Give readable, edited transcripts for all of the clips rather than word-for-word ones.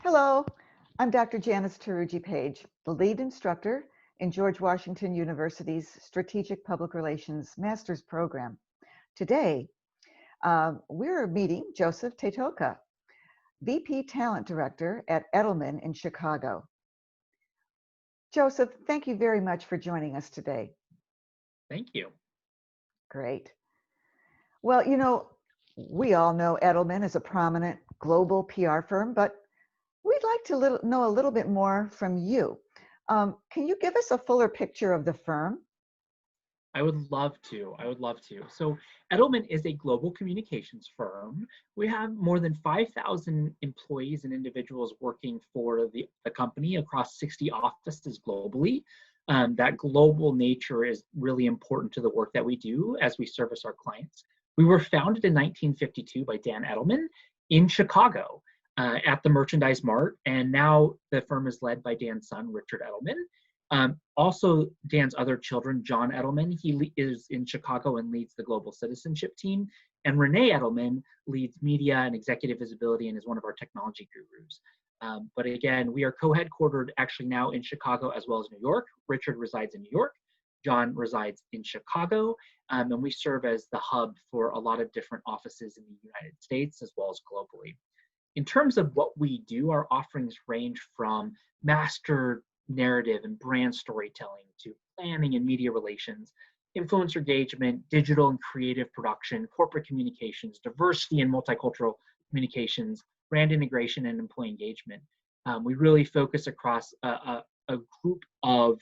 Hello, I'm Dr. Janice Tarugi Page, the lead instructor in George Washington University's Strategic Public Relations Master's Program. Today, we're meeting Joseph Tateoka, VP Talent Director at Edelman in Chicago. Joseph, thank you very much for joining us today. Thank you. Great. Well, we all know Edelman is a prominent global PR firm, but we'd like to know a little bit more from you. Can you give us a fuller picture of the firm? I would love to. So Edelman is a global communications firm. We have more than 5,000 employees and individuals working for the company across 60 offices globally. That global nature is really important to the work that we do as we service our clients. We were founded in 1952 by Dan Edelman in Chicago at the Merchandise Mart, and now the firm is led by Dan's son, Richard Edelman. Also, Dan's other children, John Edelman, he is in Chicago and leads the global citizenship team. And Renee Edelman leads media and executive visibility and is one of our technology gurus. But again, we are co-headquartered actually now in Chicago as well as New York. Richard resides in New York. John resides in Chicago. And we serve as the hub for a lot of different offices in the United States as well as globally. In terms of what we do, our offerings range from master narrative and brand storytelling to planning and media relations, influencer engagement, digital and creative production, corporate communications, diversity and multicultural communications, brand integration, and employee engagement. We really focus across a group of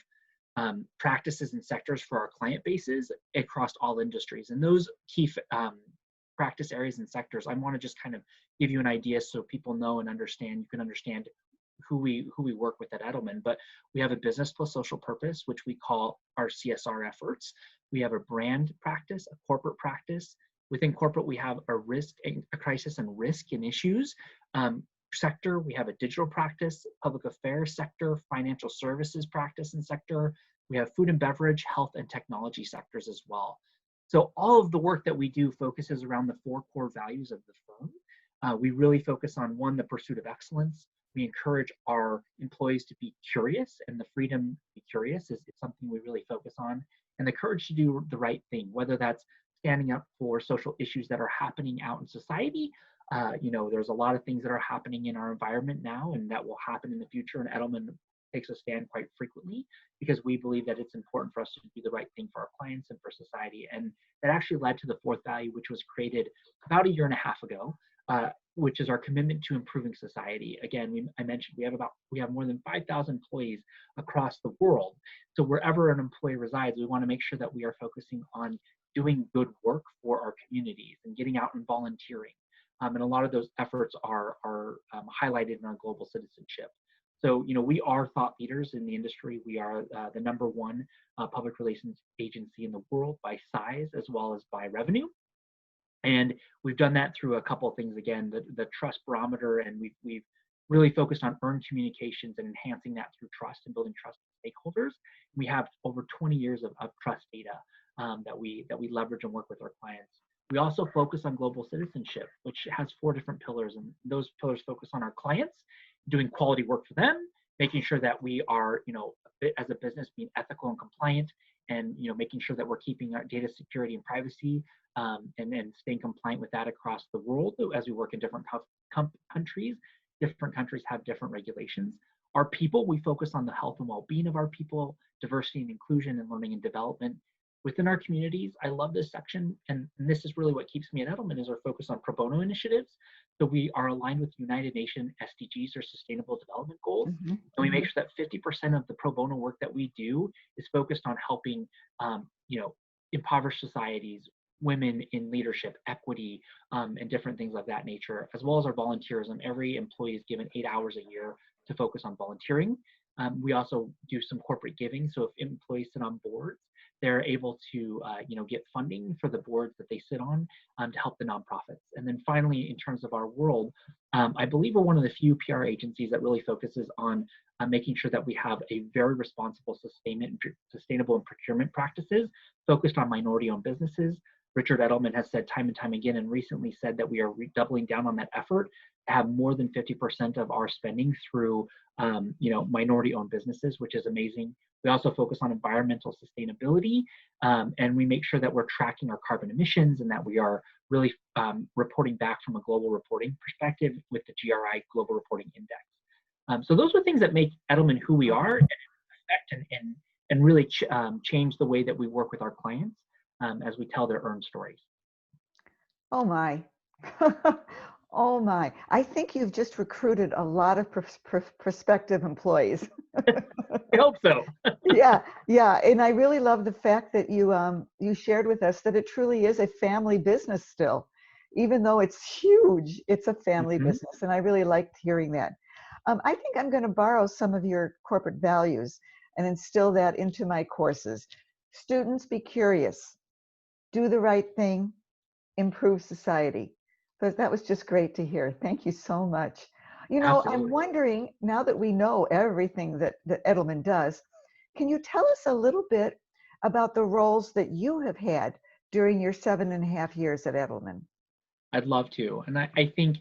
practices and sectors for our client bases across all industries. And those key practice areas and sectors, I want to just kind of give you an idea so people know and understand, you can understand who we work with at Edelman. But we have a business plus social purpose, which we call our CSR efforts. We have a brand practice, a corporate practice. Within corporate, we have a crisis and risk and issues sector. We have a digital practice, public affairs sector, financial services practice and sector. We have food and beverage, health and technology sectors as well. So all of the work that we do focuses around the 4 core values of the firm. We really focus on, one, the pursuit of excellence. We encourage our employees to be curious, and the freedom to be curious is something we really focus on. And the courage to do the right thing, whether that's standing up for social issues that are happening out in society. There's a lot of things that are happening in our environment now and that will happen in the future. And Edelman takes a stand quite frequently because we believe that it's important for us to do the right thing for our clients and for society. And that actually led to the 4th value, which was created about a year and a half ago, which is our commitment to improving society. Again, I mentioned we have more than 5,000 employees across the world. So wherever an employee resides, we want to make sure that we are focusing on doing good work for our communities and getting out and volunteering. And a lot of those efforts are highlighted in our global citizenship. So, we are thought leaders in the industry. We are the #1 public relations agency in the world by size as well as by revenue. And we've done that through a couple of things. Again, the trust barometer, and we've really focused on earned communications and enhancing that through trust and building trust with stakeholders. We have over 20 years of trust data that we leverage and work with our clients. We also focus on global citizenship, which has 4 different pillars, and those pillars focus on our clients, doing quality work for them, making sure that we are, as a business, being ethical and compliant, and making sure that we're keeping our data security and privacy, and staying compliant with that across the world as we work in different countries. Different countries have different regulations. Our people, we focus on the health and well-being of our people, diversity and inclusion, and learning and development. Within our communities, I love this section, and this is really what keeps me at Edelman, is our focus on pro bono initiatives. So we are aligned with United Nations SDGs, or Sustainable Development Goals, and we make sure that 50% of the pro bono work that we do is focused on helping, impoverished societies, women in leadership, equity, and different things of that nature, as well as our volunteerism. Every employee is given 8 hours a year to focus on volunteering. We also do some corporate giving. So if employees sit on boards, they're able to get funding for the boards that they sit on to help the nonprofits. And then finally, in terms of our world, I believe we're one of the few PR agencies that really focuses on making sure that we have a very responsible, sustainable and procurement practices focused on minority-owned businesses, Richard Edelman has said time and time again, and recently said that we are doubling down on that effort to have more than 50% of our spending through, minority-owned businesses, which is amazing. We also focus on environmental sustainability, and we make sure that we're tracking our carbon emissions and that we are really reporting back from a global reporting perspective with the GRI Global Reporting Index. So those are things that make Edelman who we are and affect and really change the way that we work with our clients as we tell their earned stories. Oh my. Oh my. I think you've just recruited a lot of prospective employees. I hope so. Yeah, yeah. And I really love the fact that you shared with us that it truly is a family business still. Even though it's huge, it's a family Mhm. business. And I really liked hearing that. I think I'm going to borrow some of your corporate values and instill that into my courses. Students, be curious, do the right thing, improve society. But that was just great to hear. Thank you so much. You know, I'm Absolutely. wondering, now that we know everything that Edelman does, can you tell us a little bit about the roles that you have had during your 7.5 years at Edelman? I'd love to. And I think,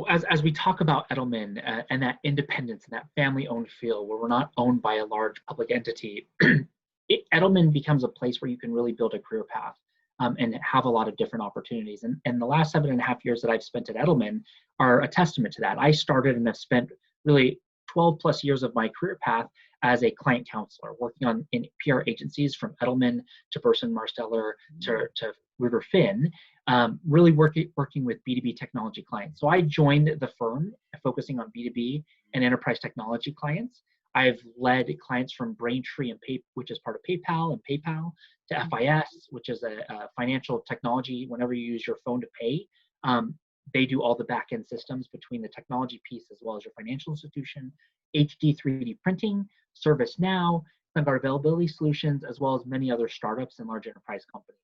as we talk about Edelman and that independence and that family-owned feel where we're not owned by a large public entity, Edelman becomes a place where you can really build a career path and have a lot of different opportunities. And the last 7.5 years that I've spent at Edelman are a testament to that. I started and have spent really 12 plus years of my career path as a client counselor, working in PR agencies from Edelman to Burson Marsteller to Ruder Finn, really working with B2B technology clients. So I joined the firm focusing on B2B and enterprise technology clients. I've led clients from Braintree which is part of PayPal, and PayPal, to FIS, which is a financial technology. Whenever you use your phone to pay, they do all the back-end systems between the technology piece as well as your financial institution, HD 3D printing, ServiceNow, our availability solutions, as well as many other startups and large enterprise companies.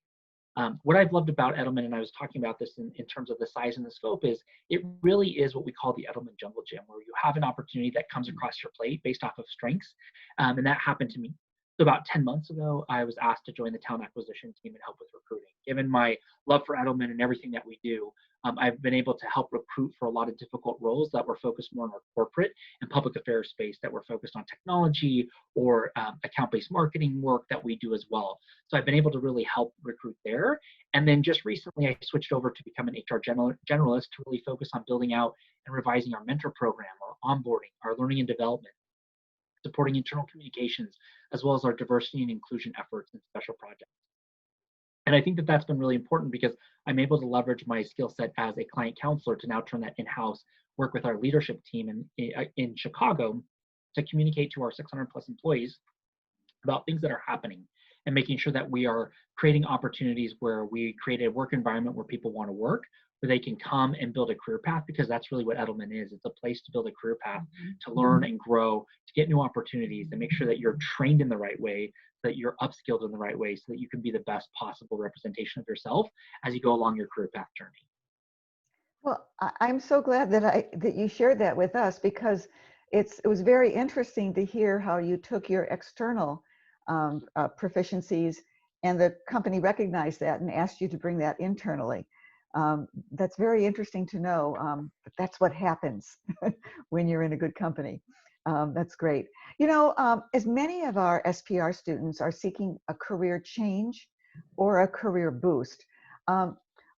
What I've loved about Edelman, and I was talking about this in terms of the size and the scope, is it really is what we call the Edelman Jungle Gym, where you have an opportunity that comes across your plate based off of strengths. And that happened to me. So about 10 months ago, I was asked to join the talent acquisition team and help with recruiting. Given my love for Edelman and everything that we do, I've been able to help recruit for a lot of difficult roles that were focused more on our corporate and public affairs space, that were focused on technology or account-based marketing work that we do as well. So I've been able to really help recruit there. And then just recently, I switched over to become an HR generalist to really focus on building out and revising our mentor program, our onboarding, our learning and development, supporting internal communications, as well as our diversity and inclusion efforts and special projects. And I think that that's been really important because I'm able to leverage my skill set as a client counselor to now turn that in-house, work with our leadership team in Chicago to communicate to our 600 plus employees about things that are happening and making sure that we are creating opportunities where we create a work environment where people want to work, where they can come and build a career path, because that's really what Edelman is. It's a place to build a career path, to learn and grow, to get new opportunities, and make sure that you're trained in the right way, that you're upskilled in the right way, so that you can be the best possible representation of yourself as you go along your career path journey. Well, I'm so glad that you shared that with us, because it was very interesting to hear how you took your external proficiencies, and the company recognized that and asked you to bring that internally. That's very interesting to know, but that's what happens when you're in a good company. That's great. You know, as many of our SPR students are seeking a career change or a career boost,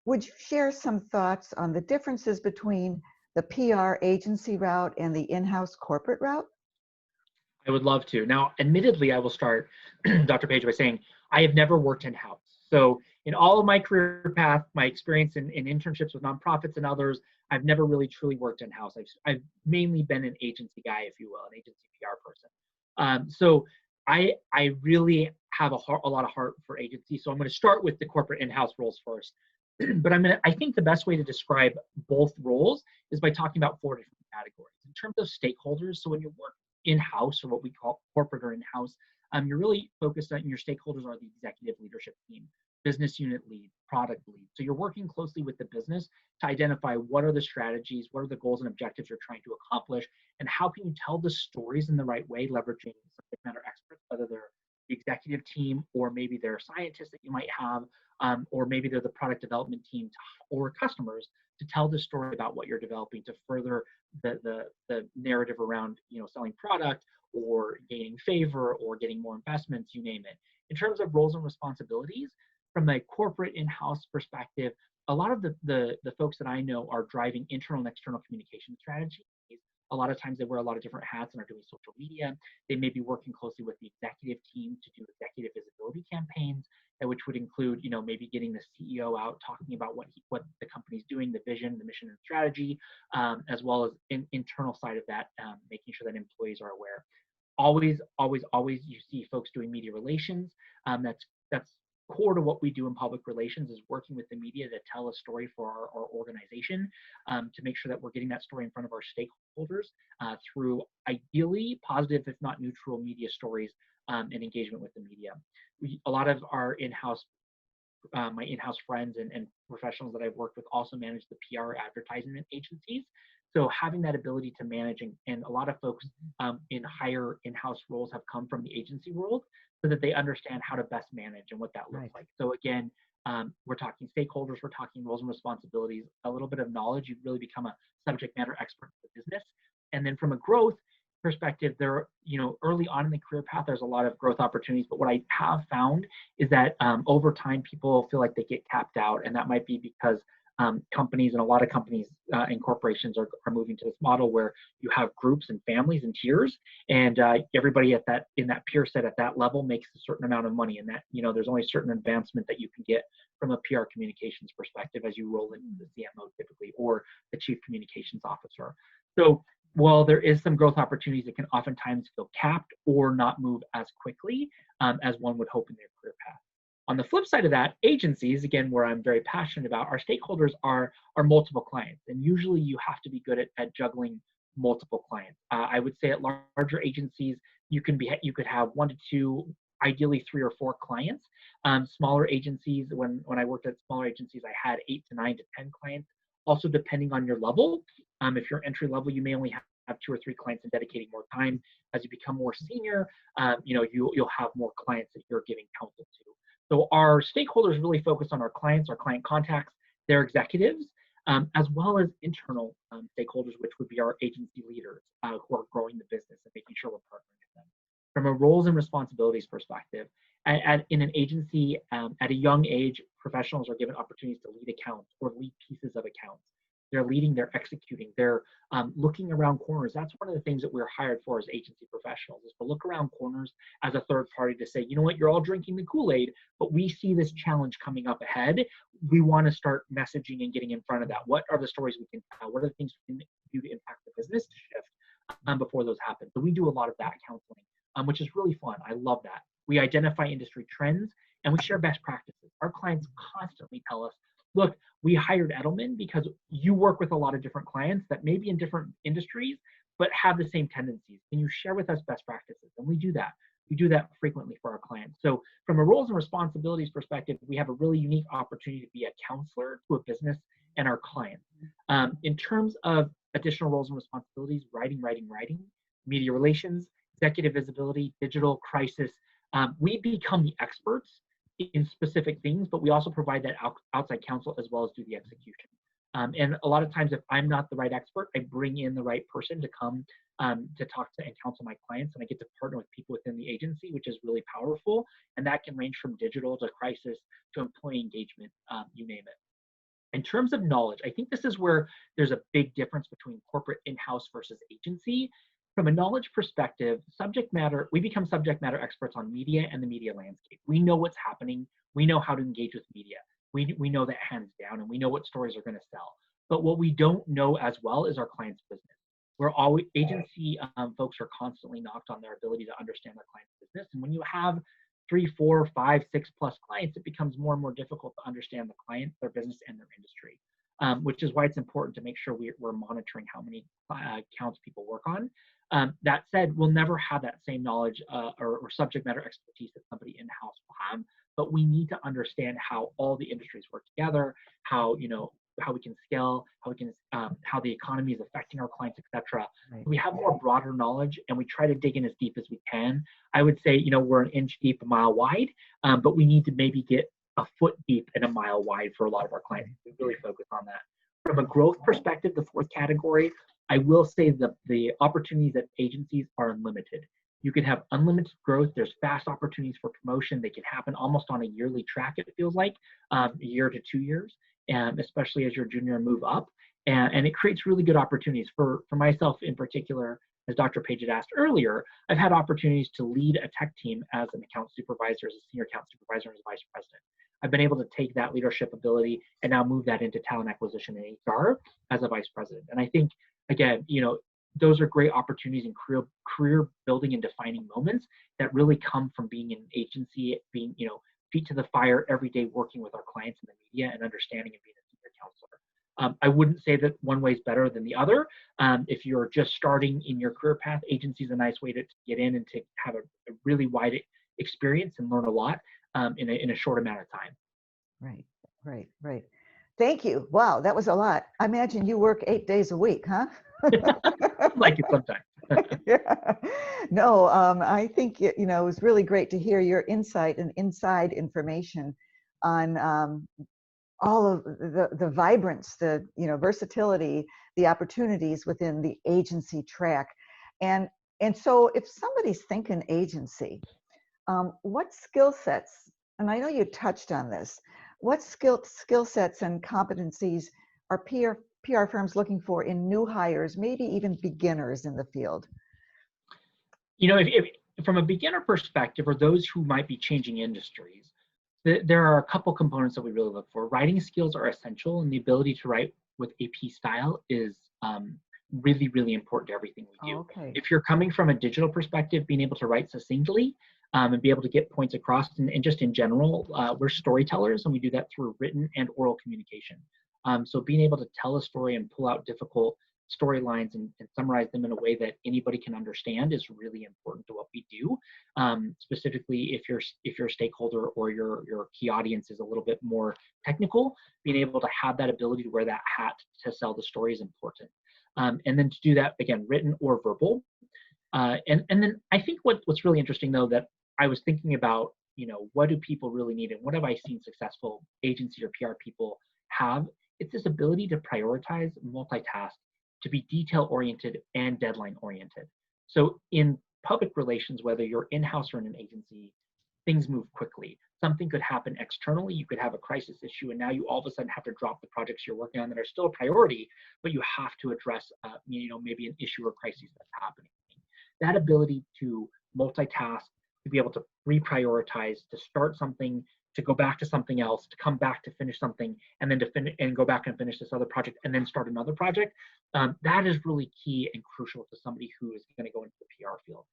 would you share some thoughts on the differences between the PR agency route and the in-house corporate route? I would love to. Now, admittedly, I will start, Dr. Page, by saying I have never worked in-house. So in all of my career path, my experience in internships with nonprofits and others, I've never really truly worked in-house. I've mainly been an agency guy, if you will, an agency PR person. So I really have a lot of heart for agency. So I'm going to start with the corporate in-house roles first. But I think the best way to describe both roles is by talking about four different categories. In terms of stakeholders, so when you work in-house, or what we call corporate or in-house, you're really focused on your stakeholders are the executive leadership team, business unit lead, product lead. So you're working closely with the business to identify what are the strategies, what are the goals and objectives you're trying to accomplish, and how can you tell the stories in the right way, leveraging subject matter experts, whether they're the executive team, or maybe they're scientists that you might have, or maybe they're the product development team or customers to tell the story about what you're developing to further the narrative around selling product or gaining favor or getting more investments, you name it. In terms of roles and responsibilities, from a corporate in-house perspective, a lot of the folks that I know are driving internal and external communication strategies. A lot of times they wear a lot of different hats and are doing social media. They may be working closely with the executive team to do executive visibility campaigns, which would include, maybe getting the CEO out talking about what the company's doing, the vision, the mission, and strategy, as well as internal side of that, making sure that employees are aware. Always, you see folks doing media relations. That's core to what we do in public relations, is working with the media to tell a story for our organization, to make sure that we're getting that story in front of our stakeholders through ideally positive, if not neutral, media stories and engagement with the media. A lot of our my in-house friends and professionals that I've worked with also manage the PR advertisement agencies. So having that ability to manage, and a lot of folks in higher in-house roles have come from the agency world, so that they understand how to best manage and what that looks like. So again, we're talking stakeholders, we're talking roles and responsibilities, a little bit of knowledge, you really become a subject matter expert in the business. And then from a growth perspective, there, early on in the career path, there's a lot of growth opportunities. But what I have found is that over time, people feel like they get capped out, and that might be because companies, and a lot of companies and corporations are moving to this model where you have groups and families and tiers, and everybody in that peer set at that level makes a certain amount of money, and that there's only certain advancement that you can get from a PR communications perspective as you roll into the CMO typically, or the chief communications officer. So while there is some growth opportunities, it can oftentimes feel capped or not move as quickly as one would hope in their career path. On the flip side of that, agencies, again, where I'm very passionate about, our stakeholders are multiple clients. And usually you have to be good at juggling multiple clients. I would say at larger agencies, you could have 1 to 2, ideally 3 or 4 clients. Smaller agencies, when I worked at smaller agencies, I had 8 to 9 to 10 clients. Also, depending on your level, if you're entry level, you may only have 2 or 3 clients and dedicating more time. As you become more senior, you'll have more clients that you're giving counsel to. So our stakeholders really focus on our clients, our client contacts, their executives, as well as internal stakeholders, which would be our agency leaders who are growing the business and making sure we're partnering with them. From a roles and responsibilities perspective, in an agency, at a young age, professionals are given opportunities to lead accounts or lead pieces of accounts. They're leading, they're executing, they're looking around corners. That's one of the things that we're hired for as agency professionals, is to look around corners as a third party to say, you know what, you're all drinking the Kool-Aid, but we see this challenge coming up ahead. We want to start messaging and getting in front of that. What are the stories we can tell? What are the things we can do to impact the business to shift before those happen? So we do a lot of that counseling, which is really fun. I love that. We identify industry trends and we share best practices. Our clients constantly tell us, look, we hired Edelman because you work with a lot of different clients that may be in different industries, but have the same tendencies. Can you share with us best practices? And we do that. We do that frequently for our clients. So from a roles and responsibilities perspective, we have a really unique opportunity to be a counselor to a business and our clients. In terms of additional roles and responsibilities, writing, media relations, executive visibility, digital crisis, we become the experts in specific things, but we also provide that outside counsel as well as do the execution. And a lot of times, if I'm not the right expert, I bring in the right person to come to talk to and counsel my clients, and I get to partner with people within the agency, which is really powerful. And that can range from digital to crisis to employee engagement, you name it. In terms of knowledge, I think this is where there's a big difference between corporate in-house versus agency. From a knowledge perspective, we become subject matter experts on media and the media landscape. We know what's happening. We know how to engage with media. We know that hands down, and we know what stories are going to sell. But what we don't know as well is our client's business. Agency folks are constantly knocked on their ability to understand their client's business. And when you have 3, 4, 5, 6+ clients, it becomes more and more difficult to understand the client, their business, and their industry. Which is why it's important to make sure we're monitoring how many accounts people work on. That said, we'll never have that same knowledge or subject matter expertise that somebody in-house will have, but we need to understand how all the industries work together, how how we can scale, how the economy is affecting our clients, etc. Right. We have more broader knowledge, and we try to dig in as deep as we can. I would say, we're an inch deep, a mile wide, but we need to maybe get a foot deep and a mile wide for a lot of our clients. We really focus on that. From a growth perspective, the fourth category, I will say that the opportunities at agencies are unlimited. You could have unlimited growth. There's fast opportunities for promotion. They can happen almost on a yearly track, it feels like, a year to 2 years, and especially as your junior move up. And it creates really good opportunities. For myself in particular, as Dr. Page had asked earlier, I've had opportunities to lead a tech team as an account supervisor, as a senior account supervisor, and as vice president. I've been able to take that leadership ability and now move that into talent acquisition and HR as a vice president. And I think, again, those are great opportunities and career building and defining moments that really come from being in an agency, being, feet to the fire every day, working with our clients in the media and understanding and being a senior counselor. I wouldn't say that one way is better than the other. If you're just starting in your career path, agency is a nice way to get in and to have a really wide experience and learn a lot in a short amount of time. Right, right, right. Thank you. Wow, that was a lot. I imagine you work 8 days a week, huh? Like it sometimes. Yeah. No, I think it was really great to hear your insight and inside information on all of the vibrance, the versatility, the opportunities within the agency track. And so if somebody's thinking agency, what skill sets, and I know you touched on this, what skill sets and competencies are PR firms looking for in new hires, maybe even beginners in the field? If from a beginner perspective, or those who might be changing industries, there are a couple components that we really look for. Writing skills are essential, and the ability to write with AP style is really, really important to everything we do. Okay. If you're coming from a digital perspective, being able to write succinctly and be able to get points across, and just in general, we're storytellers, and we do that through written and oral communication. So being able to tell a story and pull out difficult storylines and summarize them in a way that anybody can understand is really important to what we do. Specifically, if your stakeholder or your key audience is a little bit more technical, being able to have that ability to wear that hat to sell the story is important. And then to do that, again, written or verbal. And then I think what's really interesting, though, that I was thinking about, what do people really need, and what have I seen successful agency or PR people have? It's this ability to prioritize, multitask, to be detail oriented and deadline oriented. So in public relations, whether you're in-house or in an agency, things move quickly. Something could happen externally. You could have a crisis issue, and now you all of a sudden have to drop the projects you're working on that are still a priority, but you have to address, maybe an issue or crisis that's happening. That ability to multitask, to be able to reprioritize, to start something, to go back to something else, to come back to finish something, and then to finish and go back and finish this other project, and then start another project. That is really key and crucial to somebody who is going to go into the PR field.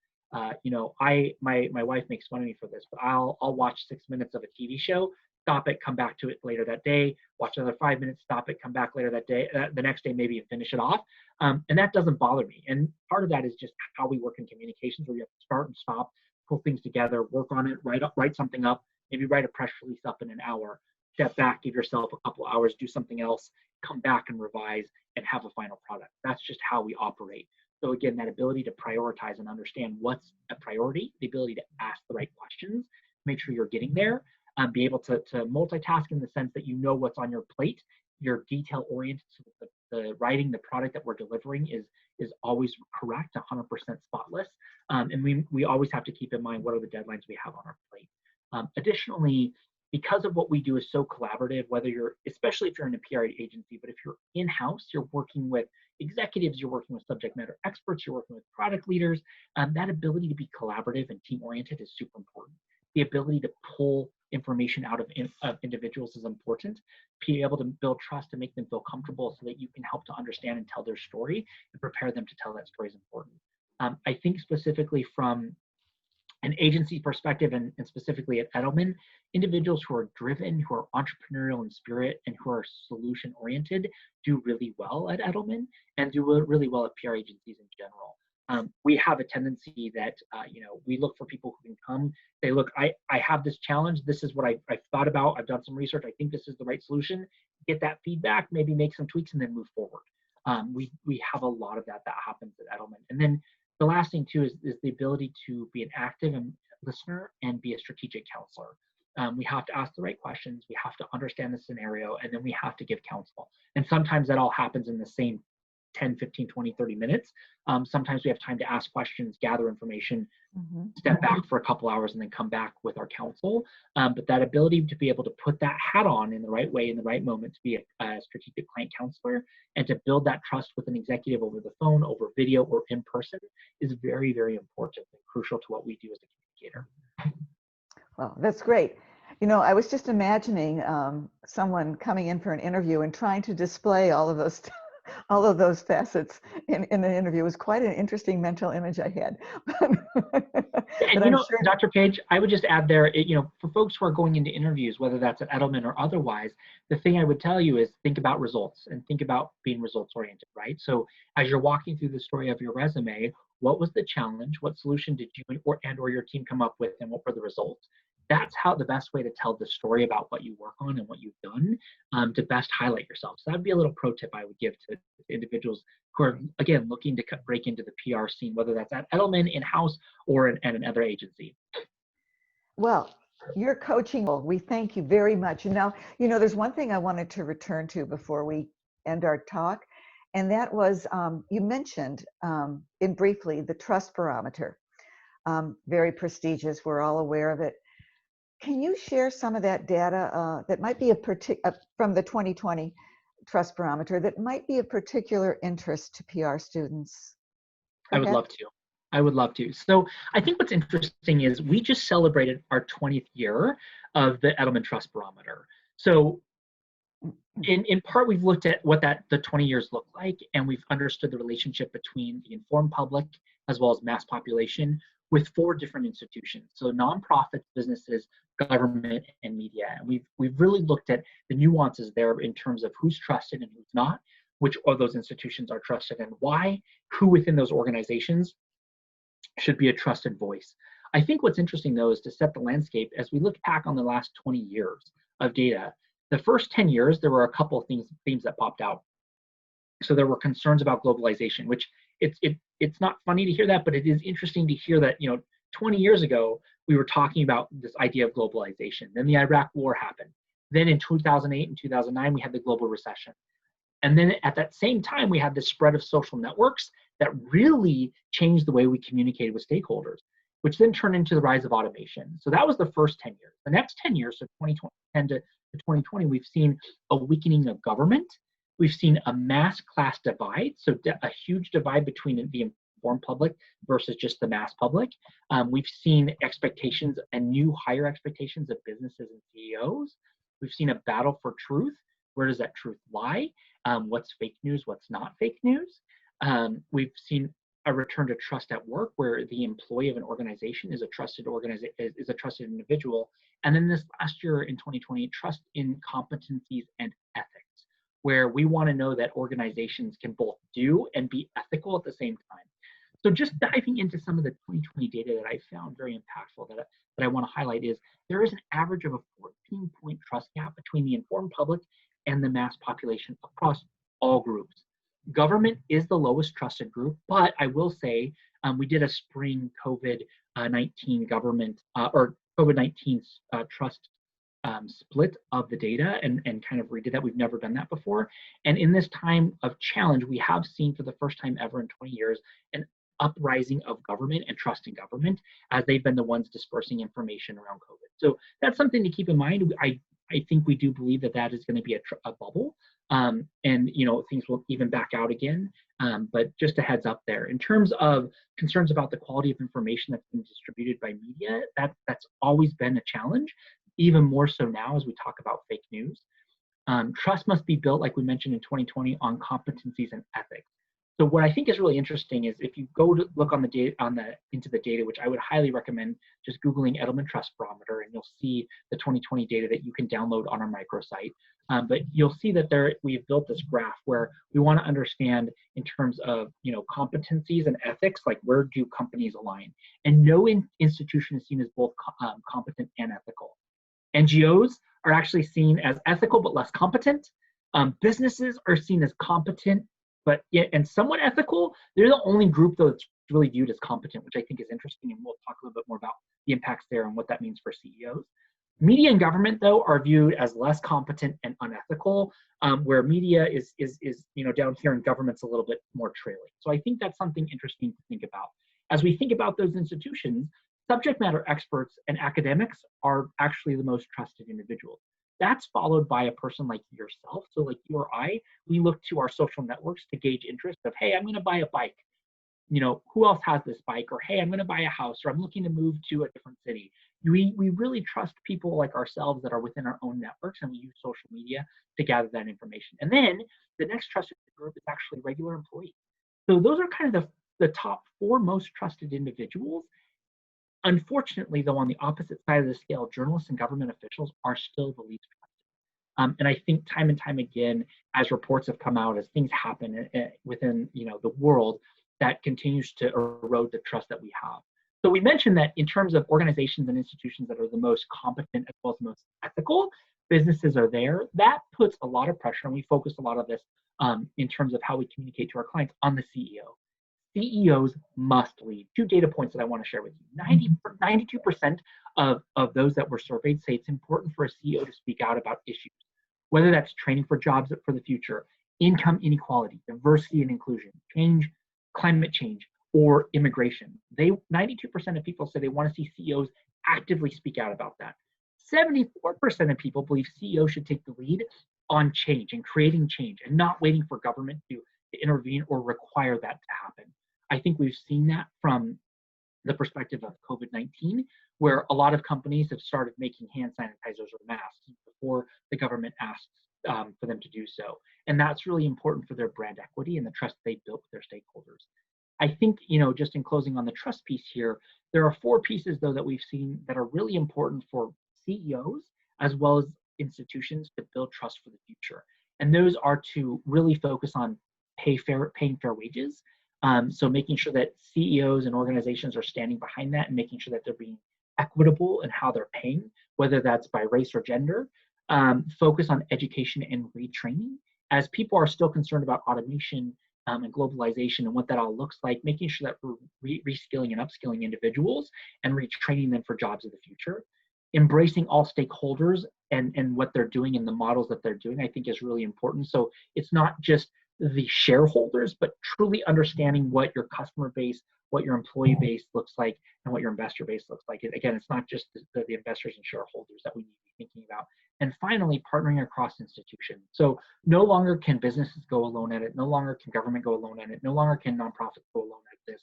My wife makes fun of me for this, but I'll watch 6 minutes of a TV show, stop it, come back to it later that day, watch another 5 minutes, stop it, come back later that day, the next day maybe, and finish it off. And that doesn't bother me. And part of that is just how we work in communications, where you have to start and stop, pull things together, work on it, write something up, maybe write a press release up in an hour, step back, give yourself a couple hours, do something else, come back and revise, and have a final product. That's just how we operate. So again, that ability to prioritize and understand what's a priority, the ability to ask the right questions, make sure you're getting there, be able to multitask in the sense that you know what's on your plate, you're detail oriented, so that the writing, the product that we're delivering is always correct, 100% spotless. And we always have to keep in mind what are the deadlines we have on our plate. Additionally, because of what we do is so collaborative, whether you're, especially if you're in a PR agency, but if you're in-house, you're working with executives, you're working with subject matter experts, you're working with product leaders, that ability to be collaborative and team-oriented is super important. The ability to pull information out of individuals is important. Be able to build trust and make them feel comfortable so that you can help to understand and tell their story and prepare them to tell that story is important. I think specifically from an agency perspective, and specifically at Edelman, individuals who are driven, who are entrepreneurial in spirit, and who are solution oriented do really well at Edelman and do really well at PR agencies in general. we have a tendency that, we look for people who can come, say, look, I have this challenge. This is what I've thought about. I've done some research. I think this is the right solution. Get that feedback, maybe make some tweaks, and then move forward. We have a lot of that happens at Edelman. And then the last thing too is the ability to be an active and listener and be a strategic counselor. We have to ask the right questions. We have to understand the scenario, and then we have to give counsel. And sometimes that all happens in the same 10, 15, 20, 30 minutes. Sometimes we have time to ask questions, gather information, step back for a couple hours, and then come back with our counsel. But that ability to be able to put that hat on in the right way, in the right moment, to be a strategic client counselor and to build that trust with an executive over the phone, over video, or in person is very, very important and crucial to what we do as a communicator. Well, that's great. I was just imagining someone coming in for an interview and trying to display all of those all of those facets in an interview. It was quite an interesting mental image I had. And sure, Dr. Page, I would just add there, for folks who are going into interviews, whether that's at Edelman or otherwise, the thing I would tell you is think about results and think about being results oriented, right? So as you're walking through the story of your resume, what was the challenge? What solution did you or your team come up with, and what were the results? That's how the best way to tell the story about what you work on and what you've done, to best highlight yourself. So that'd be a little pro tip I would give to individuals who are, again, looking to break into the PR scene, whether that's at Edelman in-house or at another agency. Well, your coaching, we thank you very much. And now, there's one thing I wanted to return to before we end our talk, and that was you mentioned in briefly the trust barometer. Very prestigious. We're all aware of it. Can you share some of that data that might be from the 2020 Trust Barometer that might be of particular interest to PR students? I would love to. I would love to. So I think what's interesting is we just celebrated our 20th year of the Edelman Trust Barometer. So in part, we've looked at what the 20 years look like, and we've understood the relationship between the informed public as well as mass population with 4 different institutions. So nonprofits, businesses, government, and media. And we've really looked at the nuances there in terms of who's trusted and who's not, which of those institutions are trusted and why, who within those organizations should be a trusted voice. I think what's interesting though is to set the landscape as we look back on the last 20 years of data. The first 10 years, there were a couple of themes that popped out. So there were concerns about globalization, which it's not funny to hear that, but it is interesting to hear that 20 years ago we were talking about this idea of globalization. Then the Iraq War happened. Then in 2008 and 2009 we had the global recession, and then at that same time we had the spread of social networks that really changed the way we communicated with stakeholders, which then turned into the rise of automation. So that was the first 10 years. The next 10 years, so 2010 to 2020, we've seen a weakening of government. We've seen a mass class divide, so a huge divide between the informed public versus just the mass public. We've seen expectations and new higher expectations of businesses and CEOs. We've seen a battle for truth. Where does that truth lie? What's fake news? What's not fake news? We've seen a return to trust at work, where the employee of an organization is a trusted individual. And then this last year in 2020, trust in competencies and ethics, where we want to know that organizations can both do and be ethical at the same time. So just diving into some of the 2020 data that I found very impactful that I want to highlight is there is an average of a 14-point trust gap between the informed public and the mass population across all groups. Government is the lowest trusted group, but I will say we did a spring COVID-19 government or COVID-19 trust split of the data and kind of redid that. We've never done that before. And in this time of challenge, we have seen for the first time ever in 20 years an uprising of government and trust in government, as they've been the ones dispersing information around COVID. So that's something to keep in mind. I think we do believe that is going to be a bubble, and things will even back out again. But just a heads up there. In terms of concerns about the quality of information that's been distributed by media, that's always been a challenge, even more so now as we talk about fake news. Trust must be built, like we mentioned in 2020, on competencies and ethics. So what I think is really interesting is if you go to look on the data into the data, which I would highly recommend just Googling Edelman Trust Barometer, and you'll see the 2020 data that you can download on our microsite. But you'll see that we've built this graph where we want to understand in terms of competencies and ethics, like where do companies align? And no institution is seen as both competent and ethical. NGOs are actually seen as ethical but less competent. Businesses are seen as competent but yet and somewhat ethical. They're the only group though that's really viewed as competent, which I think is interesting, and we'll talk a little bit more about the impacts there and what that means for CEOs. Media and government though are viewed as less competent and unethical, where media is down here and government's a little bit more trailing. So I think that's something interesting to think about. As we think about those institutions, subject matter experts and academics are actually the most trusted individuals. That's followed by a person like yourself. So like you or I, we look to our social networks to gauge interest of, hey, I'm going to buy a bike. Who else has this bike? Or hey, I'm going to buy a house, or I'm looking to move to a different city. We really trust people like ourselves that are within our own networks, and we use social media to gather that information. And then the next trusted group is actually regular employees. So those are kind of the top 4 most trusted individuals. Unfortunately, though, on the opposite side of the scale, journalists and government officials are still the least trusted. And I think time and time again, as reports have come out, as things happen within the world, that continues to erode the trust that we have. So we mentioned that in terms of organizations and institutions that are the most competent as well as the most ethical, businesses are there. That puts a lot of pressure, and we focus a lot of this in terms of how we communicate to our clients on the CEO. CEOs must lead. 2 data points that I want to share with you. 92% of those that were surveyed say it's important for a CEO to speak out about issues, whether that's training for jobs for the future, income inequality, diversity and inclusion, climate change, or immigration. 92% of people say they want to see CEOs actively speak out about that. 74% of people believe CEOs should take the lead on change and creating change and not waiting for government to intervene or require that to happen. I think we've seen that from the perspective of COVID-19, where a lot of companies have started making hand sanitizers or masks before the government asks for them to do so. And that's really important for their brand equity and the trust they built with their stakeholders. I think, just in closing on the trust piece here, there are 4 pieces though that we've seen that are really important for CEOs as well as institutions to build trust for the future. And those are to really focus on paying fair wages. So making sure that CEOs and organizations are standing behind that and making sure that they're being equitable in how they're paying, whether that's by race or gender. Focus on education and retraining. As people are still concerned about automation and globalization and what that all looks like, making sure that we're reskilling and upskilling individuals and retraining them for jobs of the future. Embracing all stakeholders and what they're doing and the models that they're doing, I think is really important. So it's not just the shareholders, but truly understanding what your customer base, what your employee base looks like, and what your investor base looks like. And again, it's not just the investors and shareholders that we need to be thinking about. And finally, partnering across institutions. So no longer can businesses go alone at it. No longer can government go alone at it. No longer can nonprofits go alone at this.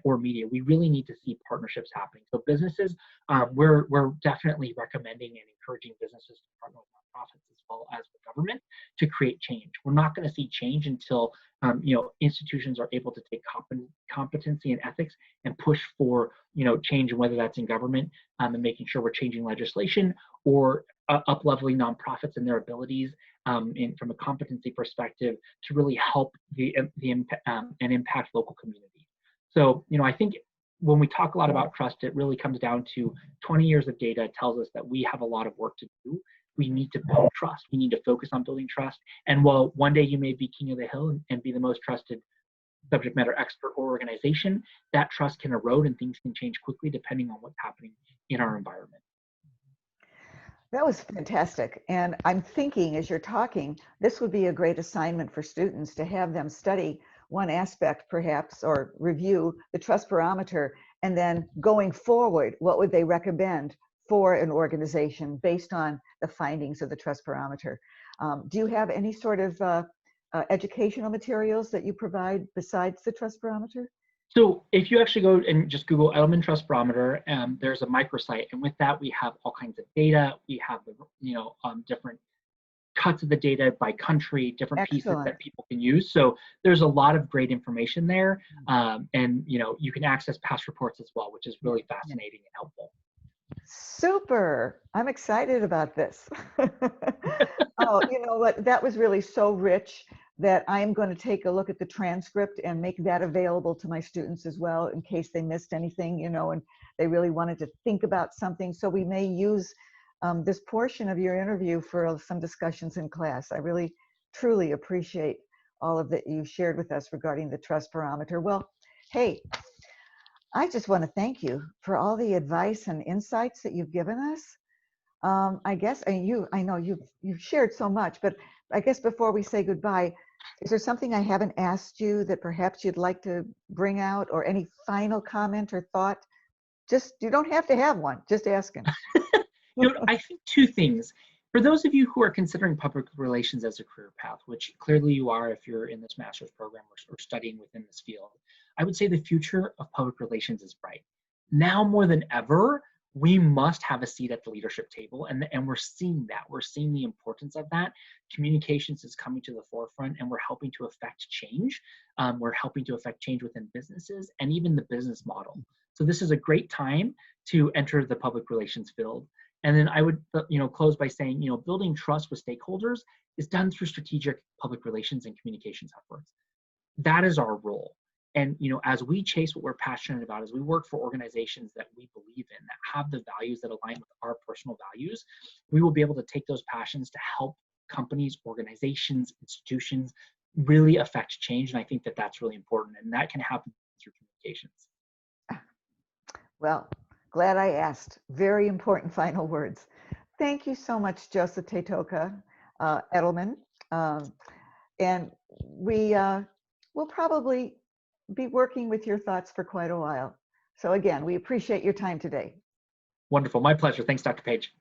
Or media. We really need to see partnerships happening. So businesses, we're definitely recommending and encouraging businesses to partner with nonprofits as well as the government to create change. We're not going to see change until institutions are able to take competency and ethics and push for change, whether that's in government and making sure we're changing legislation or up-leveling nonprofits and their abilities from a competency perspective to really help and impact local communities. So, I think when we talk a lot about trust, it really comes down to 20 years of data tells us that we have a lot of work to do. We need to build trust. We need to focus on building trust. And while one day you may be king of the hill and be the most trusted subject matter expert or organization, that trust can erode and things can change quickly depending on what's happening in our environment. That was fantastic. And I'm thinking as you're talking, this would be a great assignment for students to have them study one aspect perhaps, or review the trust barometer, and then going forward, what would they recommend for an organization based on the findings of the trust barometer? Do you have any sort of educational materials that you provide besides the trust barometer? So if you actually go and just Google Edelman Trust Barometer, there's a microsite, and with that we have all kinds of data. We have the different cuts of the data by country, different pieces Excellent. that people can use. So there's a lot of great information there. And you can access past reports as well, which is really fascinating and helpful. Super. I'm excited about this. Oh, you know what? That was really so rich that I am going to take a look at the transcript and make that available to my students as well in case they missed anything, and they really wanted to think about something. So we may use this portion of your interview for some discussions in class. I really, truly appreciate all of that you shared with us regarding the trust barometer. Well, hey, I just want to thank you for all the advice and insights that you've given us. I guess, and I know you've shared so much, but I guess before we say goodbye, is there something I haven't asked you that perhaps you'd like to bring out, or any final comment or thought? Just, you don't have to have one, just asking. I think two things. For those of you who are considering public relations as a career path, which clearly you are if you're in this master's program or studying within this field, I would say the future of public relations is bright. Now more than ever, we must have a seat at the leadership table, and we're seeing that. We're seeing the importance of that. Communications is coming to the forefront, and we're helping to affect change. We're helping to affect change within businesses and even the business model. So this is a great time to enter the public relations field. And then I would, close by saying, building trust with stakeholders is done through strategic public relations and communications efforts. That is our role. And, as we chase what we're passionate about, as we work for organizations that we believe in, that have the values that align with our personal values, we will be able to take those passions to help companies, organizations, institutions really affect change. And I think that that's really important. And that can happen through communications. Well, glad I asked. Very important final words. Thank you so much, Joseph Tateoka, Edelman. And we will probably be working with your thoughts for quite a while. So again, we appreciate your time today. Wonderful. My pleasure. Thanks, Dr. Page.